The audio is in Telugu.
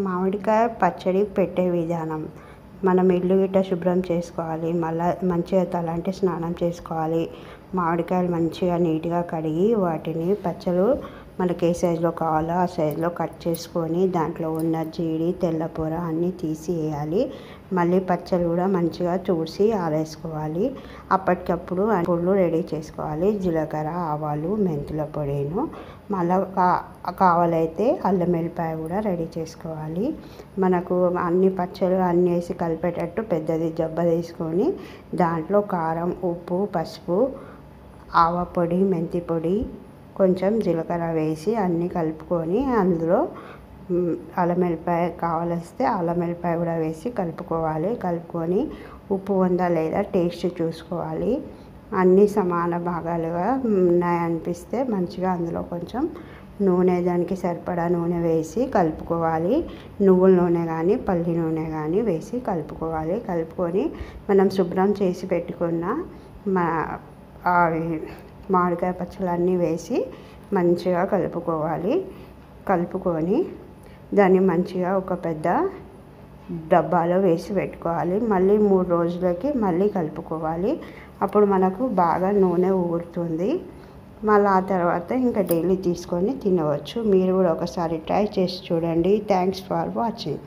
మామిడికాయ పచ్చడి పెట్టే విధానం. మనం ఇల్లు గిట్ట శుభ్రం చేసుకోవాలి. మళ్ళీ మంచిగా తలంటి స్నానం చేసుకోవాలి. మామిడికాయలు మంచిగా నీట్గా కడిగి వాటిని పచ్చలు మనకి ఏ సైజులో కావాలో ఆ సైజులో కట్ చేసుకొని దాంట్లో ఉన్న జీడి తెల్లపొర అన్నీ తీసి వేయాలి. మళ్ళీ పచ్చలు కూడా మంచిగా చూసి ఆరేసుకోవాలి. అప్పటికప్పుడు పొడులు రెడీ చేసుకోవాలి. జీలకర్ర, ఆవాలు, మెంతుల పొడిను మళ్ళీ కావాలైతే అల్లం వెల్లిపాయ కూడా రెడీ చేసుకోవాలి. మనకు అన్ని పచ్చళ్ళు అన్నీ వేసి కలిపేటట్టు పెద్దది జబ్బ తీసుకొని దాంట్లో కారం, ఉప్పు, పసుపు, ఆవ పొడి, మెంతి పొడి, కొంచెం జీలకర్ర వేసి అన్నీ కలుపుకొని అందులో అల్లం వెల్లిపాయ కావలిస్తే అల్లం వెల్లిపాయ కూడా వేసి కలుపుకోవాలి. కలుపుకొని ఉప్పు ఉందా లేదా టేస్ట్ చూసుకోవాలి. అన్నీ సమాన భాగాలుగా ఉన్నాయనిపిస్తే మంచిగా అందులో కొంచెం నూనె దానికి సరిపడా నూనె వేసి కలుపుకోవాలి. నువ్వుల నూనె కానీ పల్లి నూనె కానీ వేసి కలుపుకోవాలి. కలుపుకొని మనం శుభ్రం చేసి పెట్టుకున్న మామిడికాయ పచ్చళ్ళు అన్నీ వేసి మంచిగా కలుపుకోవాలి. కలుపుకొని దాన్ని మంచిగా ఒక పెద్ద డబ్బాలో వేసి పెట్టుకోవాలి. మళ్ళీ 3 రోజులకి మళ్ళీ కలుపుకోవాలి. అప్పుడు మనకు బాగా నూనె ఊరుతుంది. మళ్ళీ ఆ తర్వాత ఇంకా డైలీ తీసుకొని తినవచ్చు. మీరు కూడా ఒకసారి ట్రై చేసి చూడండి. Thanks for watching.